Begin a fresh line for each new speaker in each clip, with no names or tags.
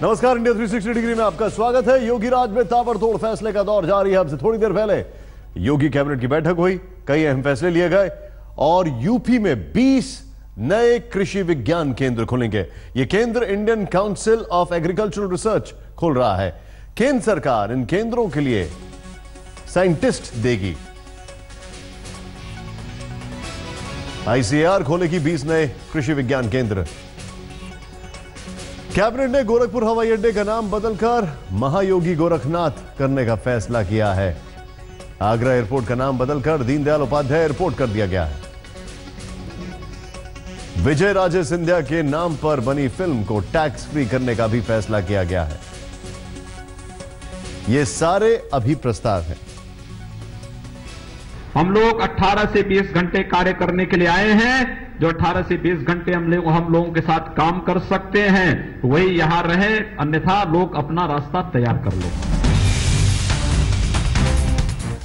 नमस्कार, India 360 degree में आपका स्वागत है। योगी राज में ताबड़तोड़ फैसले का दौर जारी है। अब से थोड़ी देर पहले योगी कैबिनेट की बैठक हुई, कई अहम फैसले लिए गए और यूपी में 20 नए कृषि विज्ञान केंद्र खुलेंगे। ये केंद्र Indian council of agricultural research खोल रहा है। केंद्र सरकार इन केंद्रों के लिए साइंटिस्ट देगी। आईसीएआर खोलेगी 20 नए कृषि विज्ञान केंद्र। कैबिनेट ने गोरखपुर हवाई अड्डे का नाम बदलकर महायोगी गोरखनाथ करने का फैसला किया है। आगरा एयरपोर्ट का नाम बदलकर दीनदयाल उपाध्याय एयरपोर्ट कर दिया गया है। विजय राजे सिंधिया के नाम पर बनी फिल्म को टैक्स फ्री करने का भी फैसला किया गया है। ये सारे अभी प्रस्ताव हैं।
हम लोग 18 से 20 घंटे कार्य करने के लिए आए हैं। जो 18 से 20 घंटे हम लोगों के साथ काम कर सकते हैं वही यहां रहे, अन्यथा लोग अपना रास्ता तैयार कर लो।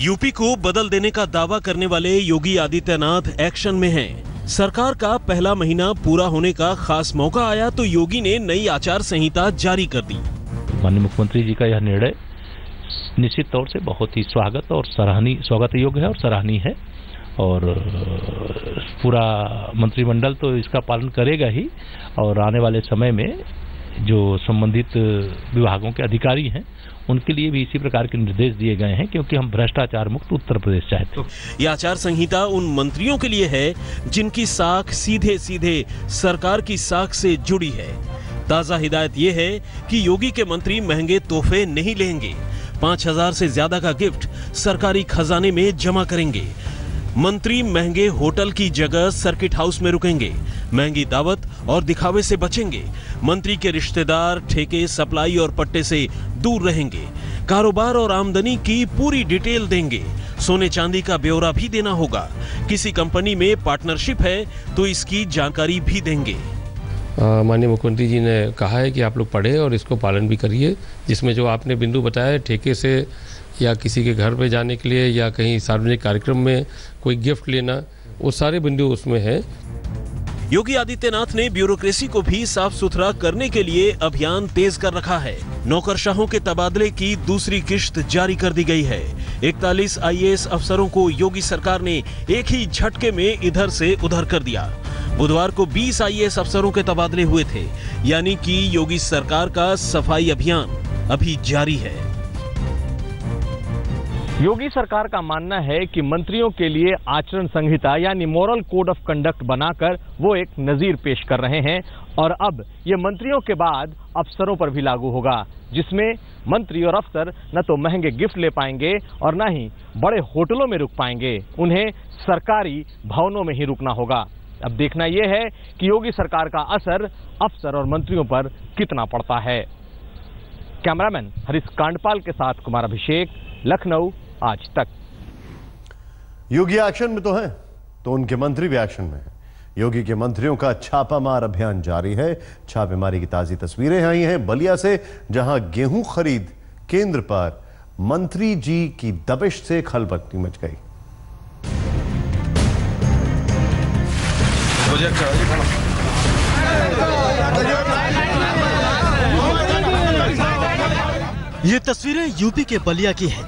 यूपी को बदल देने का दावा करने वाले योगी आदित्यनाथ एक्शन में हैं। सरकार का पहला महीना पूरा होने का खास मौका आया तो योगी ने नई आचार संहिता जारी कर दी।
माननीय मुख्यमंत्री जी का यह निर्णय निश्चित तौर से बहुत ही स्वागत योग्य है और सराहनीय है और पूरा मंत्रिमंडल तो इसका पालन करेगा ही और आने वाले समय में जो संबंधित विभागों के अधिकारी हैं उनके लिए भी इसी प्रकार के निर्देश दिए गए हैं, क्योंकि हम भ्रष्टाचार मुक्त उत्तर प्रदेश चाहते हैं।
यह आचार संहिता उन मंत्रियों के लिए है जिनकी साख सीधे सीधे सरकार की साख से जुड़ी है। ताजा हिदायत यह है कि योगी के मंत्री महंगे तोहफे नहीं लेंगे। 5000 से ज्यादा का गिफ्ट सरकारी खजाने में जमा करेंगे। मंत्री महंगे होटल की जगह सर्किट हाउस में रुकेंगे। महंगी दावत और दिखावे से बचेंगे। मंत्री के रिश्तेदार ठेके, सप्लाई और पट्टे से दूर रहेंगे। कारोबार और आमदनी की पूरी डिटेल देंगे। सोने चांदी का ब्यौरा भी देना होगा। किसी कंपनी में पार्टनरशिप है तो इसकी जानकारी भी देंगे।
माननीय मुख्यमंत्री जी ने कहा है कि आप लोग पढ़े और इसको पालन भी करिए, जिसमें जो आपने बिंदु बताया ठेके से या किसी के घर पे जाने के लिए या कहीं सार्वजनिक कार्यक्रम में कोई गिफ्ट लेना, वो सारे बिंदु उसमें है।
योगी आदित्यनाथ ने ब्यूरोक्रेसी को भी साफ सुथरा करने के लिए अभियान तेज कर रखा है। नौकरशाहों के तबादले की दूसरी किश्त जारी कर दी गई है। 41 आईएएस अफसरों को योगी सरकार ने एक ही झटके में इधर से उधर कर दिया। बुधवार को 20 आईएएस अफसरों के तबादले हुए थे, यानी कि योगी सरकार का सफाई अभियान अभी जारी है।
योगी सरकार का मानना है कि मंत्रियों के लिए आचरण संहिता यानी मॉरल कोड ऑफ कंडक्ट बनाकर वो एक नजीर पेश कर रहे हैं और अब ये मंत्रियों के बाद अफसरों पर भी लागू होगा, जिसमें मंत्री और अफसर न तो महंगे गिफ्ट ले पाएंगे और न ही बड़े होटलों में रुक पाएंगे। उन्हें सरकारी भवनों में ही रुकना होगा। अब देखना यह है कि योगी सरकार का असर अफसर और मंत्रियों पर कितना पड़ता है। कैमरामैन हरीश कांडपाल के साथ कुमार अभिषेक, लखनऊ, आज तक।
योगी एक्शन में तो है तो उनके मंत्री भी एक्शन में हैं। योगी के मंत्रियों का छापामार अभियान जारी है। छापेमारी की ताजी तस्वीरें आई हैं बलिया से, जहां गेहूं खरीद केंद्र पर मंत्री जी की दबिश से खलबली मच गई।
ये तस्वीरें यूपी के बलिया की हैं।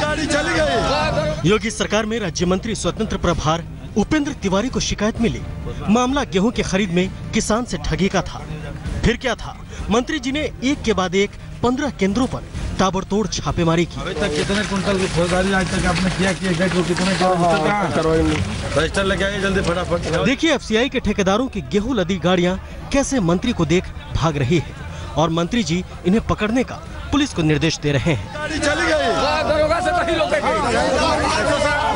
गाड़ी चली गई। योगी सरकार में राज्य मंत्री स्वतंत्र प्रभार उपेंद्र तिवारी को शिकायत मिली। मामला गेहूं की खरीद में किसान से ठगी का था। फिर क्या था, मंत्री जी ने एक के बाद एक 15 केंद्रों पर ताबड़तोड़ छापेमारी की।
अभी तक कितने कुंटल की फौजदारी आज तक आपने किया कि कितने रजिस्टर लेके आइए जल्दी फटाफट।
देखिए एफसीआई के ठेकेदारों की गेहूं लदी गाड़ियां कैसे मंत्री को देख भाग रही है और मंत्री जी इन्हें पकड़ने का पुलिस को निर्देश दे रहे हैं।
गाड़ी चली गई, दरोगा से वही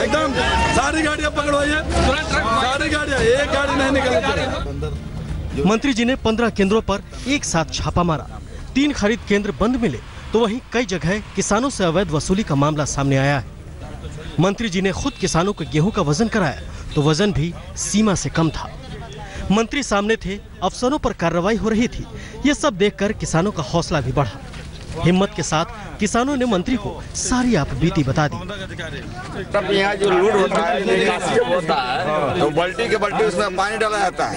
एकदम सारी गाड़ियां पकड़वाइए, सारी गाड़ियां, एक गाड़ी नहीं निकलेगी।
मंत्री जी ने 15 केंद्रों पर एक साथ छापा मारा। 3 खरीद केंद्र बंद मिले तो वहीं कई जगह किसानों से अवैध वसूली का मामला सामने आया है। मंत्री जी ने खुद किसानों को गेहूं का वजन कराया तो वजन भी सीमा से कम था। मंत्री सामने थे, अफसरों पर कार्रवाई हो रही थी। ये सब देखकर किसानों का हौसला भी बढ़ा। हिम्मत के साथ किसानों ने मंत्री को सारी आपबीती बता दी।
तब यहाँ जो लूट होता है, निकासी होता है, तो बाल्टी के बाल्टी उसमें पानी डाला जाता है।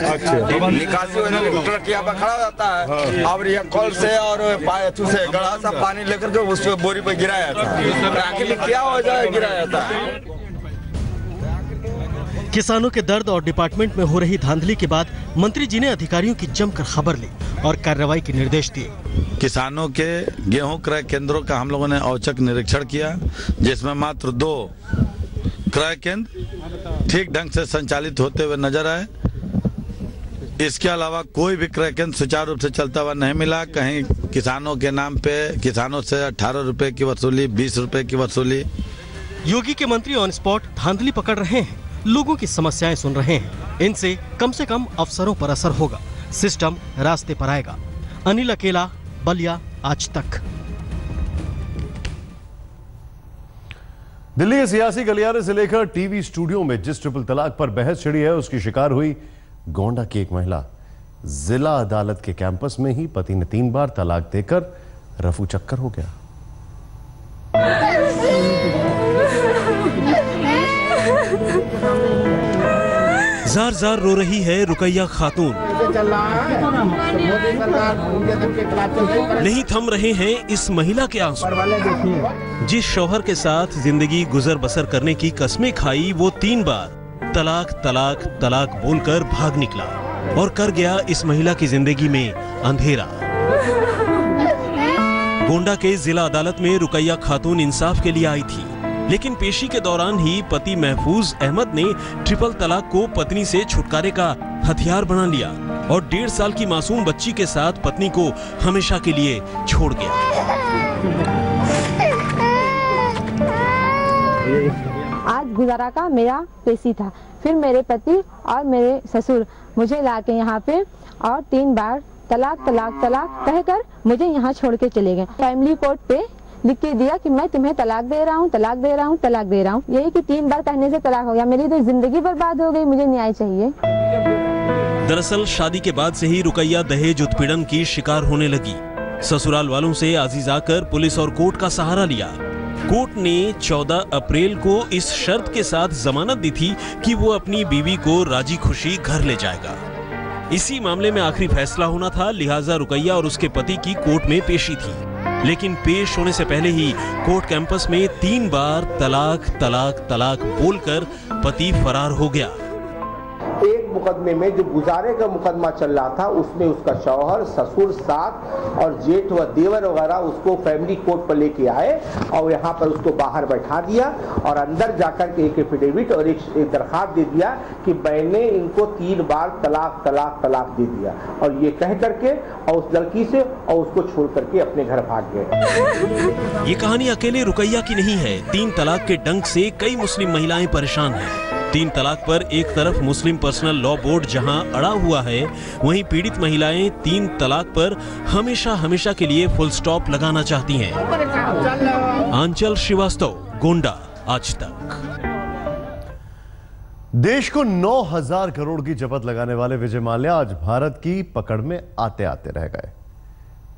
निकासी ट्रक यहाँ पर खड़ा जाता है और यह कल से और से गड़ा सा पानी लेकर जो उस पर बोरी पर गिराया जाता है। आखिर क्या हो जाए, गिराया जाता है।
किसानों के दर्द और डिपार्टमेंट में हो रही धांधली के बाद मंत्री जी ने अधिकारियों की जमकर खबर ली और कार्रवाई के निर्देश दिए।
किसानों के गेहूं क्रय केंद्रों का हम लोगों ने औचक निरीक्षण किया, जिसमें मात्र 2 क्रय केंद्र ठीक ढंग से संचालित होते हुए नजर आए। इसके अलावा कोई भी क्रय केंद्र सुचारू रूप से चलता हुआ नहीं मिला। कहीं किसानों के नाम पे किसानों से 18 रुपए की वसूली, 20 रुपए की वसूली।
योगी के मंत्री ऑन स्पॉट धांधली पकड़ रहे हैं, लोगों की समस्याएं सुन रहे हैं। इनसे कम से कम अफसरों पर असर होगा, सिस्टम रास्ते पर आएगा। अनिल अकेला, बलिया, आज तक।
दिल्ली के सियासी गलियारे से लेकर टीवी स्टूडियो में जिस ट्रिपल तलाक पर बहस छिड़ी है, उसकी शिकार हुई गोंडा की एक महिला। जिला अदालत के कैंपस में ही पति ने 3 बार तलाक देकर रफू चक्कर हो गया।
जार जार रो रही है रुकैया खातून। नहीं थम रहे हैं इस महिला के आंसू। जिस शौहर के साथ जिंदगी गुजर बसर करने की कसमें खाई, वो 3 बार तलाक तलाक तलाक बोलकर भाग निकला और कर गया इस महिला की जिंदगी में अंधेरा। गोंडा के जिला अदालत में रुकैया खातून इंसाफ के लिए आई थी, लेकिन पेशी के दौरान ही पति महफूज अहमद ने ट्रिपल तलाक को पत्नी से छुटकारे का हथियार बना लिया और 1.5 साल की मासूम बच्ची के साथ पत्नी को हमेशा के लिए छोड़ गया।
आज गुजारा का मेरा पेशी था, फिर मेरे पति और मेरे ससुर मुझे लाके यहाँ पे और 3 बार तलाक तलाक तलाक कहकर मुझे यहाँ छोड़ के चले गए। फैमिली कोर्ट पे लिख के दिया कि मैं तुम्हें तलाक दे रहा हूँ, तलाक दे रहा हूँ, तलाक दे रहा हूँ। यही कि 3 बार कहने से तलाक हो गया। मेरी तो जिंदगी बर्बाद हो गई, मुझे न्याय चाहिए।
दरअसल शादी के बाद से ही रुकैया दहेज उत्पीड़न की शिकार होने लगी। ससुराल वालों से आजीज आकर पुलिस और कोर्ट का सहारा लिया। कोर्ट ने 14 अप्रैल को इस शर्त के साथ जमानत दी थी कि वो अपनी बीवी को राजी खुशी घर ले जाएगा। इसी मामले में आखिरी फैसला होना था, लिहाजा रुकैया और उसके पति की कोर्ट में पेशी थी। लेकिन पेश होने से पहले ही कोर्ट कैंपस में 3 बार तलाक तलाक तलाक बोलकर पति फरार हो गया।
एक मुकदमे में जो गुजारे का मुकदमा चल रहा था, उसमें उसका शौहर, ससुर, सास और जेठ व देवर वगैरह उसको फैमिली कोर्ट पर लेके आए और यहाँ पर उसको बाहर बैठा दिया और अंदर जाकर के एक एफिडेविट और एक दरखास्त दे दिया कि मैंने इनको 3 बार तलाक तलाक तलाक दे दिया, और ये कह करके और उस लड़की से और उसको छोड़ करके अपने घर भाग गए।
ये कहानी अकेले रुकैया की नहीं है। 3 तलाक के डंक से कई मुस्लिम महिलाएं परेशान हैं। 3 तलाक पर एक तरफ मुस्लिम पर्सनल लॉ बोर्ड जहां अड़ा हुआ है, वहीं पीड़ित महिलाएं 3 तलाक पर हमेशा हमेशा के लिए फुल स्टॉप लगाना चाहती हैं। आंचल श्रीवास्तव, गोंडा, आज तक।
देश को 9,000 करोड़ की चपत लगाने वाले विजय माल्या आज भारत की पकड़ में आते आते रह गए।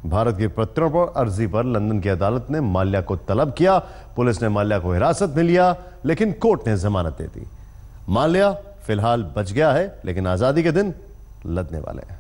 भारत की प्रत्यर्पण अर्जी पर लंदन की अदालत ने माल्या को तलब किया। पुलिस ने माल्या को हिरासत में लिया, लेकिन कोर्ट ने जमानत दे दी। माल्या फिलहाल बच गया है, लेकिन आजादी के दिन लदने वाले हैं।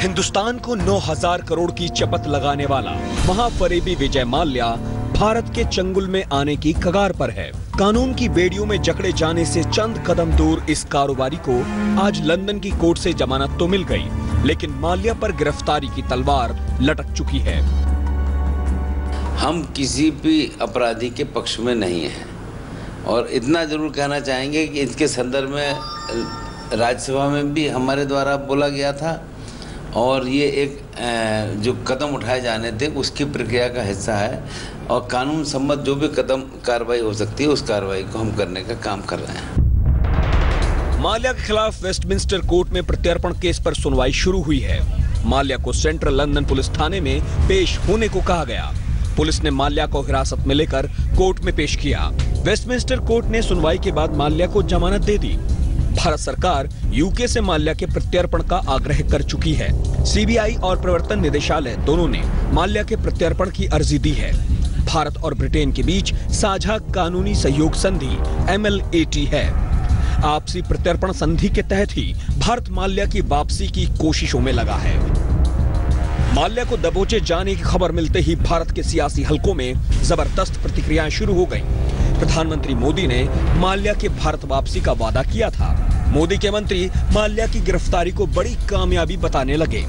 हिंदुस्तान को 9,000 करोड़ की चपत लगाने वाला महाफरेबी विजय माल्या भारत के चंगुल में आने की कगार पर है। कानून की बेड़ियों में जकड़े जाने से चंद कदम दूर इस कारोबारी को आज लंदन की कोर्ट से जमानत तो मिल गई, लेकिन माल्या पर गिरफ्तारी की तलवार लटक चुकी है।
हम किसी भी अपराधी के पक्ष में नहीं हैं और इतना जरूर कहना चाहेंगे कि इसके संदर्भ में राज्यसभा में भी हमारे द्वारा बोला गया था और ये एक जो कदम उठाए जाने थे उसकी प्रक्रिया का हिस्सा है और कानून सम्मत जो भी कदम कार्रवाई हो सकती है उस कार्रवाई को हम करने का काम कर रहे हैं।
माल्या के खिलाफ वेस्टमिंस्टर कोर्ट में प्रत्यर्पण केस पर सुनवाई शुरू हुई है। माल्या को सेंट्रल लंदन पुलिस थाने में पेश होने को कहा गया। पुलिस ने माल्या को हिरासत में लेकर कोर्ट में पेश किया। वेस्टमिंस्टर कोर्ट ने सुनवाई के बाद माल्या को जमानत दे दी। भारत सरकार यूके से माल्या के प्रत्यर्पण का आग्रह कर चुकी है। सीबीआई और प्रवर्तन निदेशालय दोनों ने माल्या के प्रत्यर्पण की अर्जी दी है। भारत और ब्रिटेन के बीच साझा कानूनी सहयोग संधि MLAT है। आपसी प्रत्यर्पण संधि के तहत ही भारत माल्या की वापसी की कोशिशों में लगा है। माल्या को दबोचे जाने की खबर मिलते ही भारत के सियासी हलकों में जबरदस्त प्रतिक्रियाएं शुरू हो गईं। प्रधानमंत्री मोदी ने माल्या के भारत वापसी का वादा किया था। मोदी के मंत्री माल्या की गिरफ्तारी को बड़ी कामयाबी बताने लगे।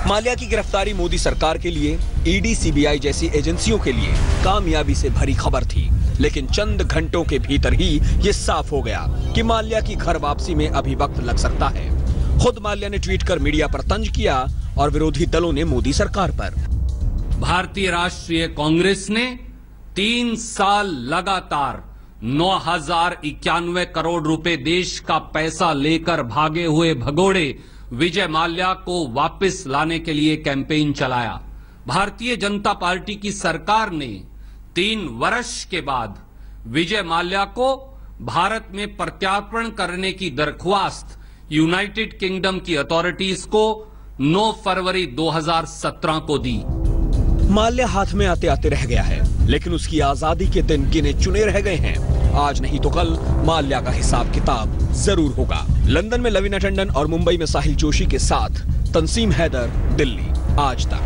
माल्या की गिरफ्तारी मोदी सरकार के लिए ईडी, सीबीआई जैसी एजेंसियों के लिए कामयाबी से भरी खबर थी, लेकिन चंद घंटों के भीतर ही ये साफ हो गया कि माल्या की घर वापसी में अभी वक्त लग सकता है। खुद माल्या ने ट्वीट कर मीडिया पर तंज किया और विरोधी दलों ने मोदी सरकार पर।
भारतीय राष्ट्रीय कांग्रेस ने 3 साल लगातार 9,091 करोड़ रुपए देश का पैसा लेकर भागे हुए भगोड़े विजय माल्या को वापस लाने के लिए कैंपेन चलाया। भारतीय जनता पार्टी की सरकार ने 3 वर्ष के बाद विजय माल्या को भारत में प्रत्यार्पण करने की दरख्वास्त यूनाइटेड किंगडम की अथॉरिटीज को 9 फरवरी 2017 को दी।
माल्या हाथ में आते आते रह गया है, लेकिन उसकी आजादी के दिन गिने चुने रह गए हैं। आज नहीं तो कल माल्या का हिसाब किताब जरूर होगा। लंदन में लवीना टंडन और मुंबई में साहिल जोशी के साथ तंसीम हैदर, दिल्ली आज तक।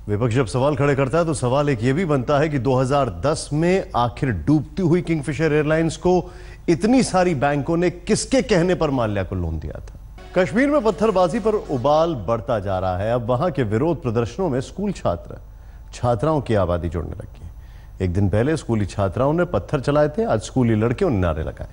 विपक्ष जब सवाल खड़े करता है तो सवाल एक ये भी बनता है कि 2010 में आखिर डूबती हुई किंगफिशर एयरलाइंस को इतनी सारी बैंकों ने किसके कहने पर माल्या को लोन दिया था। कश्मीर में पत्थरबाजी पर उबाल बढ़ता जा रहा है। अब वहां के विरोध प्रदर्शनों में स्कूल छात्राओं की आबादी जुड़ने लगी है। एक दिन पहले स्कूली छात्राओं ने पत्थर चलाए थे, आज स्कूली लड़कियों ने नारे लगाए।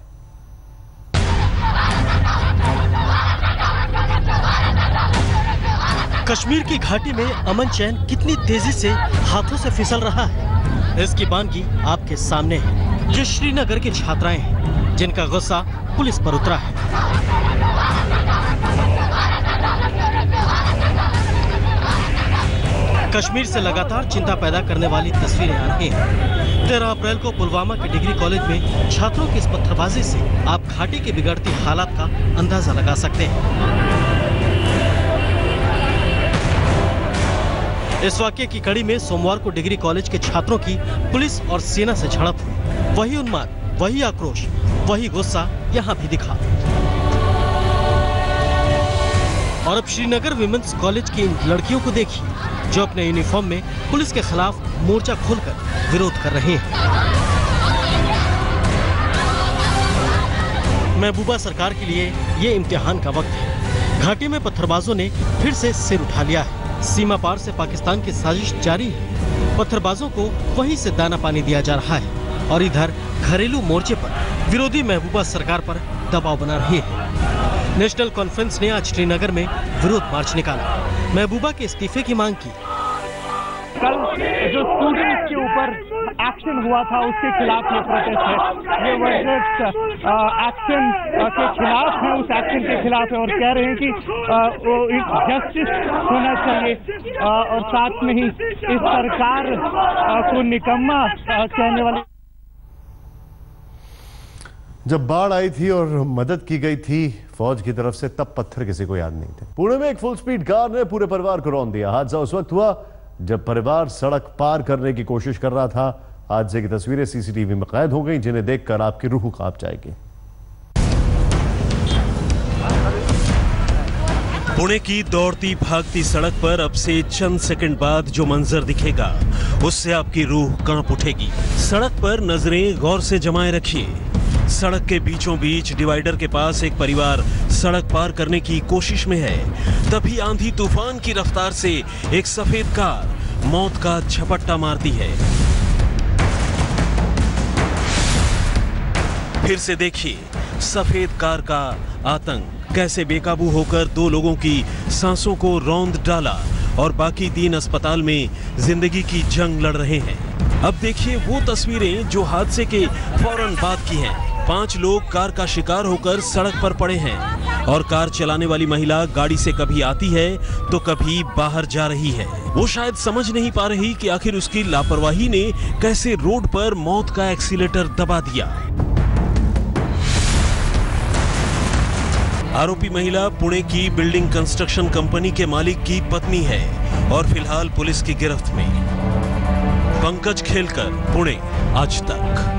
कश्मीर की घाटी में अमन चैन कितनी तेजी से हाथों से फिसल रहा है, इसकी बानगी आपके सामने है। ये श्रीनगर की छात्राएं हैं जिनका गुस्सा पुलिस पर उतरा है। कश्मीर से लगातार चिंता पैदा करने वाली तस्वीरें आ रही हैं। 13 अप्रैल को पुलवामा के डिग्री कॉलेज में छात्रों की इस पत्थरबाजी से आप घाटी की बिगड़ती हालात का अंदाजा लगा सकते हैं। इस वाकये की कड़ी में सोमवार को डिग्री कॉलेज के छात्रों की पुलिस और सेना से झड़प हुई। वही उन्माद, वही आक्रोश, वही गुस्सा यहाँ भी दिखा। और अब श्रीनगर विमेंस कॉलेज की इन लड़कियों को देखिए जो अपने यूनिफॉर्म में पुलिस के खिलाफ मोर्चा खोलकर विरोध कर रहे हैं। महबूबा सरकार के लिए ये इम्तिहान का वक्त है। घाटी में पत्थरबाजों ने फिर से सिर उठा लिया है। सीमा पार से पाकिस्तान की साजिश जारी है। पत्थरबाजों को वहीं से दाना पानी दिया जा रहा है और इधर घरेलू मोर्चे पर विरोधी महबूबा सरकार पर दबाव बना रही है। नेशनल कॉन्फ्रेंस ने आज श्रीनगर में विरोध मार्च निकाला, महबूबा के इस्तीफे की मांग की।
कल जो स्टूडेंट्स के ऊपर एक्शन हुआ था उसके खिलाफ ये प्रोटेस्ट है। ये वर्कर्स एक्शन के खिलाफ है, उस एक्शन के खिलाफ है और कह रहे हैं कि वो जस्टिस होना चाहिए और साथ में ही इस सरकार को निकम्मा कहने वाले।
जब बाढ़ आई थी और मदद की गई थी फौज की तरफ से, तब पत्थर किसी को याद नहीं थे। पुणे में एक फुल स्पीड कार ने पूरे परिवार को रौंद दिया। हादसा उस वक्त हुआ जब परिवार सड़क पार करने की कोशिश कर रहा था। हादसे की तस्वीरें सीसीटीवी में कैद हो गई, जिन्हें देखकर आपकी रूह कांप जाएगी।
पुणे की दौड़ती भागती सड़क पर अब से चंद सेकंड बाद जो मंजर दिखेगा उससे आपकी रूह कांप उठेगी। सड़क पर नजरें गौर से जमाए रखिए। सड़क के बीचों बीच डिवाइडर के पास एक परिवार सड़क पार करने की कोशिश में है। तभी आंधी तूफान की रफ्तार से एक सफेद कार मौत का झपट्टा मारती है। फिर से देखिए सफेद कार का आतंक कैसे बेकाबू होकर 2 लोगों की सांसों को रौंद डाला और बाकी 3 अस्पताल में जिंदगी की जंग लड़ रहे हैं। अब देखिए वो तस्वीरें जो हादसे के फौरन बाद की हैं। 5 लोग कार का शिकार होकर सड़क पर पड़े हैं और कार चलाने वाली महिला गाड़ी से कभी आती है तो कभी बाहर जा रही है। वो शायद समझ नहीं पा रही कि आखिर उसकी लापरवाही ने कैसे रोड पर मौत का एक्सीलेटर दबा दिया। आरोपी महिला पुणे की बिल्डिंग कंस्ट्रक्शन कंपनी के मालिक की पत्नी है और फिलहाल पुलिस की गिरफ्त में। पंकज खेलकर, पुणे, आज तक।